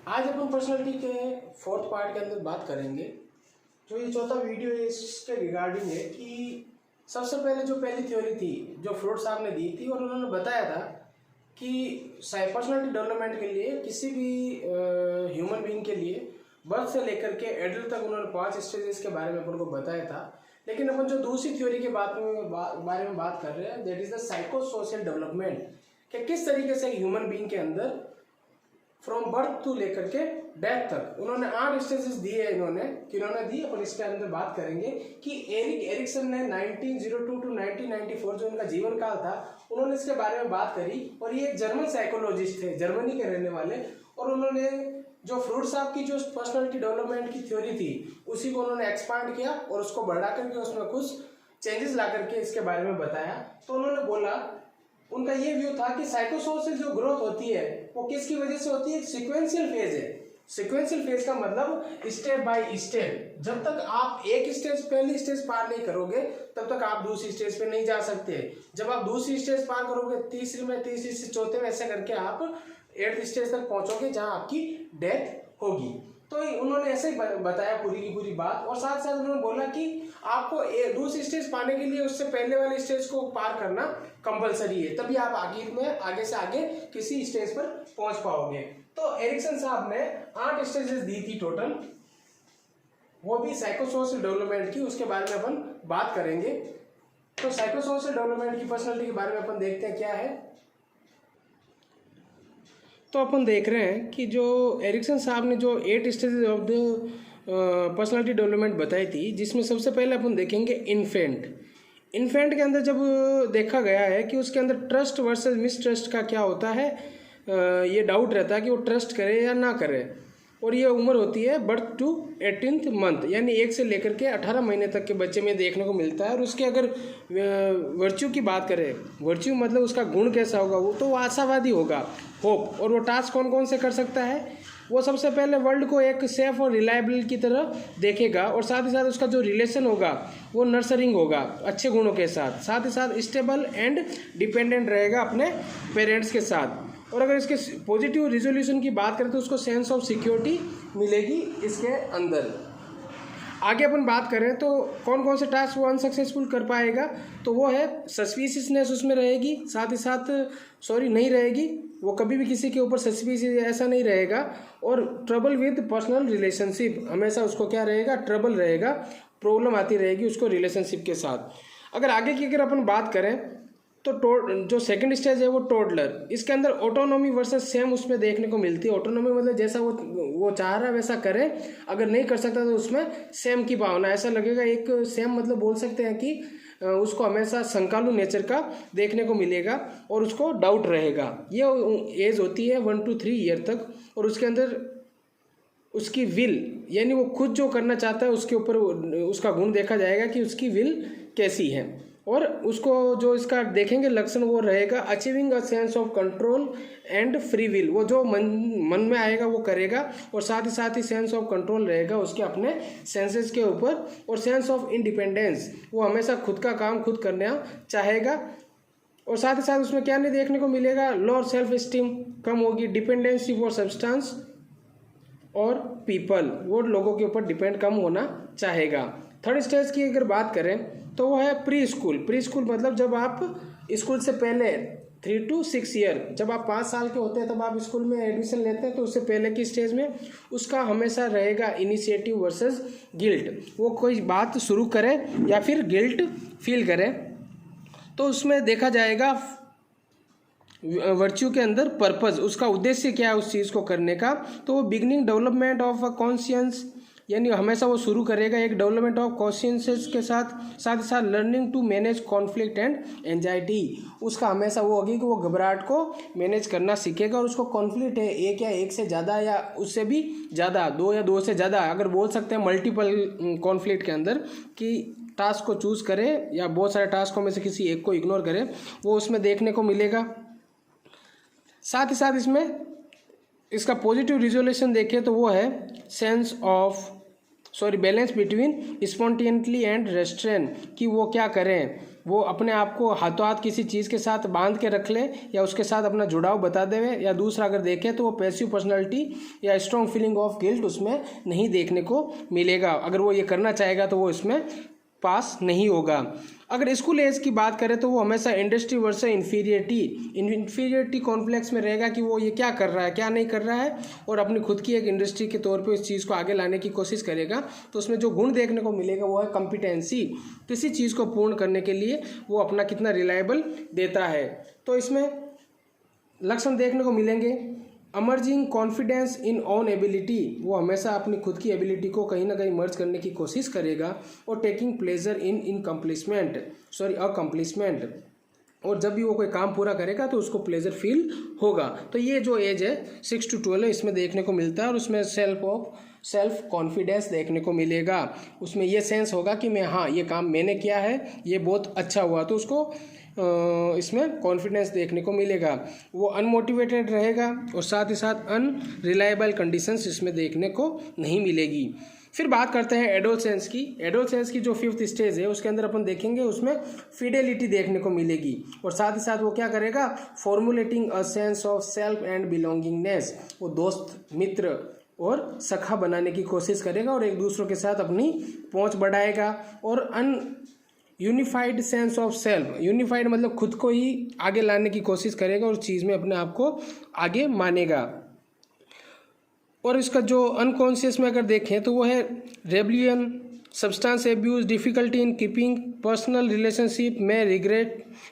आज अपन पर्सनालिटी के fourth part के अंदर बात करेंगे। जो ये चौथा वीडियो है इसके रिगार्डिंग है कि सबसे पहले जो पहली थ्योरी थी जो फ्रूड साहब ने दी थी और उन्होंने बताया था कि पर्सनालिटी डेवलपमेंट के लिए किसी भी ह्यूमन बीइंग के लिए बर्थ से लेकर के एडल्ट तक उन्होंने 5 स्टेजेस के बारे में अपन को बताया था। लेकिन अपन जो दूसरी थ्योरी के बारे में बात कर रहे हैं that is the psycho social development कि किस तरीके से ह्यूमन बीइंग के अंदर फ्रॉम बर्थ टू लेकर के डेथ तक उन्होंने 8 स्टेजेस दिए हैं। इन्होंने दी अपन इसके अंदर बात करेंगे कि एरिक्सन ने 1902 टू 1994 जो उनका जीवन काल था उन्होंने इसके बारे में बात करी। और ये एक जर्मन साइकोलॉजिस्ट थे, जर्मनी के रहने वाले, और उन्होंने जो फ्रूड साहब की जो पर्सनालिटी डेवलपमेंट की थ्योरी थी उसी को उन्होंने एक्सपांड किया और उसको बढ़ा करके उसमें कुछ चेंजेस ला करके इसके बारे में बताया। तो उन्होंने बोला, उनका ये व्यू था कि साइकोसोशल जो ग्रोथ होती है वो किसकी वजह से होती है, सीक्वेंशियल फेज है। सीक्वेंशियल फेज का मतलब स्टेप बाय स्टेप, जब तक आप एक स्टेज पहली स्टेज पार नहीं करोगे तब तक आप दूसरी स्टेज पे नहीं जा सकते। जब आप दूसरी स्टेज पार करोगे तीसरी से चौथे में ऐसे करके आप 8th स्टेज तक पहुंचोगे जहां आपकी डेथ होगी। तो उन्होंने ऐसे ही बताया पूरी की पूरी बात। और साथ साथ उन्होंने बोला कि आपको दूसरी स्टेज पाने के लिए उससे पहले वाले स्टेज को पार करना कंपलसरी है, तभी आप आगे से आगे किसी स्टेज पर पहुंच पाओगे। तो एरिक्सन साहब ने 8 स्टेजेस दी थी टोटल, वो भी साइकोसोशल डेवलपमेंट की, उसके बारे में अपन बात करेंगे। तो साइकोसोशल डेवलपमेंट की पर्सनालिटी के बारे में अपन देखते हैं क्या है। तो अपन देख रहे हैं कि जो एरिक्सन साहब ने जो 8 stages of the personality development बताई थी, जिसमें सबसे पहले अपन देखेंगे इन्फेंट के अंदर जब देखा गया है कि उसके अंदर ट्रस्ट वर्सेस मिसट्रस्ट का क्या होता है, ये डाउट रहता है कि वो ट्रस्ट करे या ना करे। और ये उम्र होती है बर्थ टू 18th मंथ, यानी 1 से लेकर के 18 महीने तक के बच्चे में देखने को मिलता है। और उसके अगर वर्च्यू की बात करें, वर्च्यू मतलब उसका गुण कैसा होगा, वो तो आशावादी होगा, होप। और वो टास्क कौन कौन से कर सकता है, वो सबसे पहले वर्ल्ड को एक सेफ और रिलायबल की तरह देखेगा। और साथ ही साथ उसका जो रिलेशन होगा वो नर्सरिंग होगा अच्छे गुणों के साथ, साथ ही साथ स्टेबल एंड डिपेंडेंट रहेगा अपने पेरेंट्स के साथ। और अगर इसके पॉजिटिव रिजोल्यूशन की बात करें तो उसको सेंस ऑफ सिक्योरिटी मिलेगी इसके अंदर। आगे अपन बात करें तो कौन कौन से टास्क वो अनसक्सेसफुल कर पाएगा, तो वो है सस्पिशियसनेस उसमें रहेगी, साथ ही साथ नहीं रहेगी, वो कभी भी किसी के ऊपर सस्पिशियस ऐसा नहीं रहेगा। और ट्रबल विद पर्सनल रिलेशनशिप, हमेशा उसको क्या रहेगा, ट्रबल रहेगा, प्रॉब्लम आती रहेगी उसको रिलेशनशिप के साथ। अगर आगे की अपन बात करें तो जो सेकंड स्टेज है वो टोडलर, इसके अंदर ऑटोनॉमी वर्सेस सेम उसमें देखने को मिलती है। ऑटोनॉमी मतलब जैसा वो चाह रहा है वैसा करे, अगर नहीं कर सकता तो उसमें सेम की भावना, ऐसा लगेगा। एक सेम मतलब बोल सकते हैं कि उसको हमेशा संकालू नेचर का देखने को मिलेगा और उसको डाउट रहेगा। ये एज होती है 1 to 3 ईयर तक। और उसके अंदर उसकी विल, यानी वो खुद जो करना चाहता है उसके ऊपर उसका गुण देखा जाएगा कि उसकी विल कैसी है। और उसको जो इसका देखेंगे लक्षण वो रहेगा achieving a sense of control and free will, वो जो मन में आएगा वो करेगा। और साथ ही सेंस ऑफ कंट्रोल रहेगा उसके अपने सेंसेस के ऊपर। और सेंस ऑफ इंडिपेंडेंस, वो हमेशा खुद का काम खुद करना चाहेगा। और साथ ही साथ उसमें क्या नहीं देखने को मिलेगा, लो सेल्फ स्टीम कम होगी, डिपेंडेंसी फॉर सब्सटेंस और पीपल, वो लोगों के ऊपर डिपेंड कम होना चाहेगा। थर्ड स्टेज की अगर बात करें तो वो है प्री स्कूल मतलब जब आप स्कूल से पहले 3 to 6 ईयर, जब आप 5 साल के होते हैं तब आप स्कूल में एडमिशन लेते हैं, तो उससे पहले की स्टेज में उसका हमेशा रहेगा इनिशिएटिव वर्सेस गिल्ट, वो कोई बात शुरू करे या फिर गिल्ट फील करे। तो उसमें देखा जाएगा वर्च्यू के अंदर पर्पस, उसका उद्देश्य क्या है उस चीज़ को करने का। तो वो beginning development of a conscience, यानी हमेशा वो शुरू करेगा एक डेवलपमेंट ऑफ कॉन्शियंस के साथ ही साथ learning to manage conflict and anxiety, उसका हमेशा वो होगी कि वो घबराहट को मैनेज करना सीखेगा। और उसको कॉन्फ्लिक्ट है एक या एक से ज़्यादा या उससे भी ज़्यादा, 2 या 2 से ज़्यादा, अगर बोल सकते हैं मल्टीपल कॉन्फ्लिक्ट के अंदर, कि टास्क को चूज़ करे या बहुत सारे टास्कों में से किसी एक को इग्नोर करे, वो उसमें देखने को मिलेगा। साथ ही साथ इसका पॉजिटिव रिजोल्यूशन देखें तो वो है sense of balance between spontaneously and restrain, कि वो क्या करें, वो अपने आप को हाथों हाथ किसी चीज़ के साथ बांध के रख ले या उसके साथ अपना जुड़ाव बता देवे, या दूसरा अगर देखें तो वो पैसिव पर्सनालिटी या स्ट्रॉन्ग फीलिंग ऑफ गिल्ट उसमें नहीं देखने को मिलेगा। अगर वो ये करना चाहेगा तो वो इसमें पास नहीं होगा। अगर स्कूल एज की बात करें तो वो हमेशा इंडस्ट्री वर्सेस इन्फीरियरिटी कॉम्प्लेक्स में रहेगा कि वो ये क्या कर रहा है क्या नहीं कर रहा है, और अपनी खुद की एक इंडस्ट्री के तौर पे इस चीज़ को आगे लाने की कोशिश करेगा। तो उसमें जो गुण देखने को मिलेगा वो है कॉम्पिटेंसी, किसी चीज़ को पूर्ण करने के लिए वो अपना कितना रिलायबल देता है। तो इसमें लक्षण देखने को मिलेंगे emerging confidence in on ability, वो हमेशा अपनी खुद की एबिलिटी को कहीं ना कहीं मर्ज करने की कोशिश करेगा, और टेकिंग प्लेजर इन अकम्प्लिशमेंट, और जब भी वो कोई काम पूरा करेगा तो उसको प्लेजर फील होगा। तो ये जो एज है 6 to 12 है, इसमें देखने को मिलता है, और उसमें सेल्फ कॉन्फिडेंस देखने को मिलेगा। उसमें ये सेंस होगा कि मैं हाँ ये काम मैंने किया है, ये बहुत अच्छा हुआ, तो उसको इसमें कॉन्फिडेंस देखने को मिलेगा। वो अनमोटिवेटेड रहेगा, और साथ ही साथ अनरिलायबल कंडीशंस इसमें देखने को नहीं मिलेगी। फिर बात करते हैं एडोलसेंस की। एडोलसेंस की जो 5th स्टेज है उसके अंदर अपन देखेंगे उसमें फिडेलिटी देखने को मिलेगी, और साथ ही साथ वो क्या करेगा, formulating a sense of self and belongingness, वो दोस्त मित्र और सखा बनाने की कोशिश करेगा, और एक दूसरों के साथ अपनी पहुंच बढ़ाएगा, और unified sense of self, unified मतलब खुद को ही आगे लाने की कोशिश करेगा और चीज़ में अपने आप को आगे मानेगा। और इसका जो अनकॉन्शियस में अगर देखें तो वो है rebellion, substance abuse, difficulty in keeping personal relationship में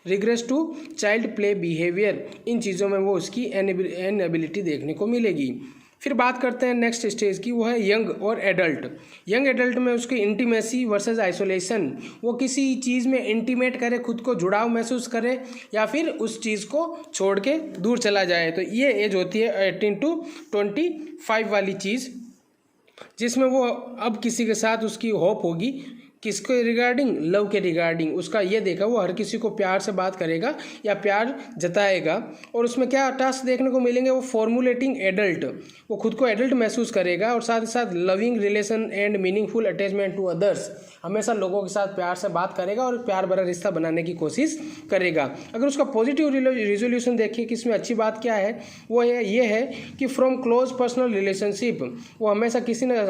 regress to child play behavior, इन चीज़ों में वो उसकी इनएबिलिटी देखने को मिलेगी। फिर बात करते हैं नेक्स्ट स्टेज की, वो है यंग और एडल्ट। यंग एडल्ट में उसकी इंटीमेसी वर्सेस आइसोलेशन, वो किसी चीज़ में इंटीमेट करे, खुद को जुड़ाव महसूस करे, या फिर उस चीज़ को छोड़ के दूर चला जाए। तो ये एज होती है 18 to 25 वाली चीज़, जिसमें वो अब किसी के साथ उसकी होप होगी, किसके रिगार्डिंग, लव के रिगार्डिंग। उसका ये देखा वो हर किसी को प्यार से बात करेगा या प्यार जताएगा, और उसमें क्या टास्क देखने को मिलेंगे, वो फॉर्मुलेटिंग एडल्ट, वो खुद को एडल्ट महसूस करेगा, और साथ ही साथ loving relation and meaningful attachment to others, हमेशा लोगों के साथ प्यार से बात करेगा और प्यार भरा रिश्ता बनाने की कोशिश करेगा। अगर उसका पॉजिटिव रिजोल्यूशन देखिए कि इसमें अच्छी बात क्या है, वो ये है कि फ्रॉम क्लोज पर्सनल रिलेशनशिप, वो हमेशा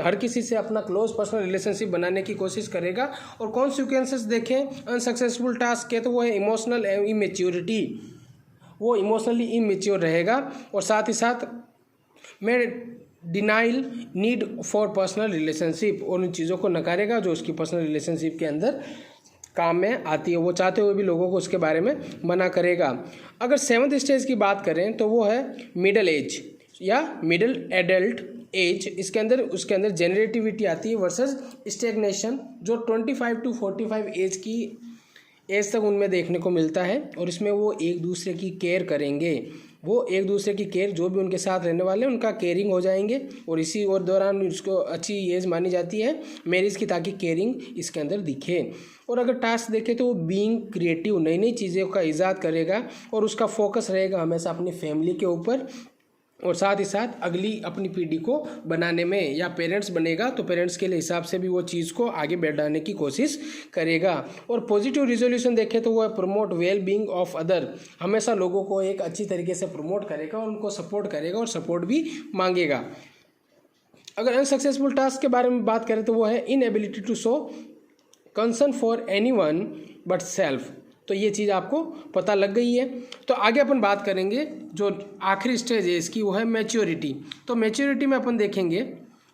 हर किसी से अपना क्लोज पर्सनल रिलेशनशिप बनाने की कोशिश करेगा। और कॉन्सिक्वेंसेस देखें अनसक्सेसफुल टास्क के, तो वो है इमोशनल इमेच्योरिटी, वो इमोशनली इमेच्योर रहेगा, और साथ ही साथ में denial need for personal relationship, और उन चीज़ों को नकारेगा जो उसकी पर्सनल रिलेशनशिप के अंदर काम में आती है, वो चाहते हुए भी लोगों को उसके बारे में मना करेगा। अगर 7th स्टेज की बात करें तो वो है मिडल एज या मिडल एडल्ट एज। उसके अंदर जेनरेटिविटी आती है वर्सेस स्टेगनेशन, जो 25 to 45 एज तक उनमें देखने को मिलता है, और इसमें वो एक दूसरे की केयर करेंगे, वो एक दूसरे की केयर, जो भी उनके साथ रहने वाले हैं उनका केयरिंग हो जाएंगे, और इसी और दौरान उसको अच्छी एज मानी जाती है मैरिज की, ताकि केयरिंग इसके अंदर दिखे। और अगर टास्क देखें तो वो बीइंग क्रिएटिव, नई नई चीज़ों का ईजाद करेगा, और उसका फोकस रहेगा हमेशा अपनी फैमिली के ऊपर, और साथ ही साथ अगली अपनी पीढ़ी को बनाने में, या पेरेंट्स बनेगा तो पेरेंट्स के लिए हिसाब से भी वो चीज़ को आगे बढ़ाने की कोशिश करेगा। और पॉजिटिव रिजोल्यूशन देखें तो वो है promote well being of other, हमेशा लोगों को एक अच्छी तरीके से प्रमोट करेगा और उनको सपोर्ट करेगा और सपोर्ट भी मांगेगा। अगर अनसक्सेसफुल टास्क के बारे में बात करें तो वो है inability to show concern for anyone but self, तो ये चीज़ आपको पता लग गई है। तो आगे अपन बात करेंगे जो आखिरी स्टेज है इसकी, वो है मैच्योरिटी। तो मैच्योरिटी में अपन देखेंगे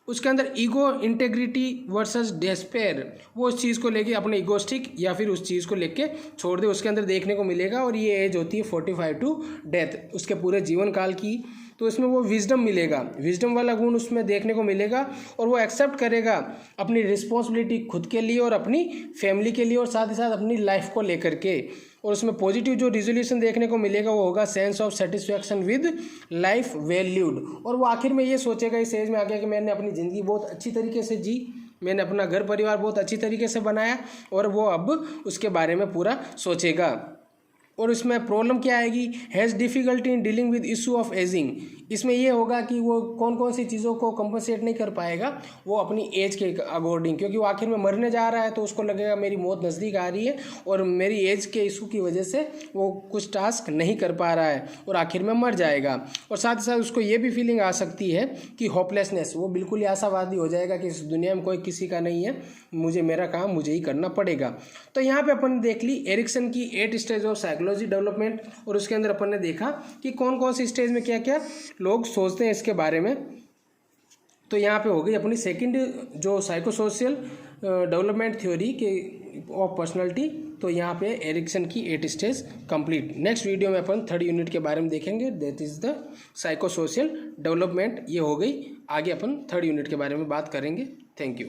उसके अंदर ईगो इंटेग्रिटी वर्सेस डेस्पेयर, वो उस चीज़ को लेके अपने ईगोस्टिक या फिर उस चीज़ को लेके छोड़ दे, उसके अंदर देखने को मिलेगा। और ये एज होती है 45 टू डेथ, उसके पूरे जीवन काल की। तो इसमें वो विजडम मिलेगा, विजडम वाला गुण उसमें देखने को मिलेगा, और वो एक्सेप्ट करेगा अपनी रिस्पॉन्सिबिलिटी खुद के लिए और अपनी फैमिली के लिए, और साथ ही साथ अपनी लाइफ को लेकर के। और उसमें पॉजिटिव जो रिजोल्यूशन देखने को मिलेगा वो होगा sense of satisfaction with life valued, और वो आखिर में ये सोचेगा इस एज में आके कि मैंने अपनी ज़िंदगी बहुत अच्छी तरीके से जी, मैंने अपना घर परिवार बहुत अच्छी तरीके से बनाया, और वो अब उसके बारे में पूरा सोचेगा। और इसमें प्रॉब्लम क्या आएगी, has difficulty in dealing with issue of ageing. इसमें ये होगा कि वो कौन कौन सी चीज़ों को कंपनसेट नहीं कर पाएगा, वो अपनी एज के अकॉर्डिंग, क्योंकि वो आखिर में मरने जा रहा है तो उसको लगेगा मेरी मौत नज़दीक आ रही है और मेरी एज के इशू की वजह से वो कुछ टास्क नहीं कर पा रहा है और आखिर में मर जाएगा। और साथ ही साथ उसको ये भी फीलिंग आ सकती है कि होपलेसनेस, वो बिल्कुल ही आशावादी हो जाएगा कि इस दुनिया में कोई किसी का नहीं है, मुझे मेरा काम मुझे ही करना पड़ेगा। तो यहाँ पे अपन देख ली एरिक्सन की 8 स्टेज ऑफ साइकोलॉजी डेवलपमेंट, और उसके अंदर अपन ने देखा कि कौन कौन सी स्टेज में क्या क्या लोग सोचते हैं इसके बारे में। तो यहाँ पे हो गई अपनी सेकंड जो साइकोसोशियल डेवलपमेंट थ्योरी के ऑफ पर्सनालिटी। तो यहाँ पे एरिक्सन की 8 स्टेज कंप्लीट। नेक्स्ट वीडियो में अपन 3rd यूनिट के बारे में देखेंगे, that is the psychosocial development. ये हो गई, आगे अपन 3rd यूनिट के बारे में बात करेंगे। Thank you.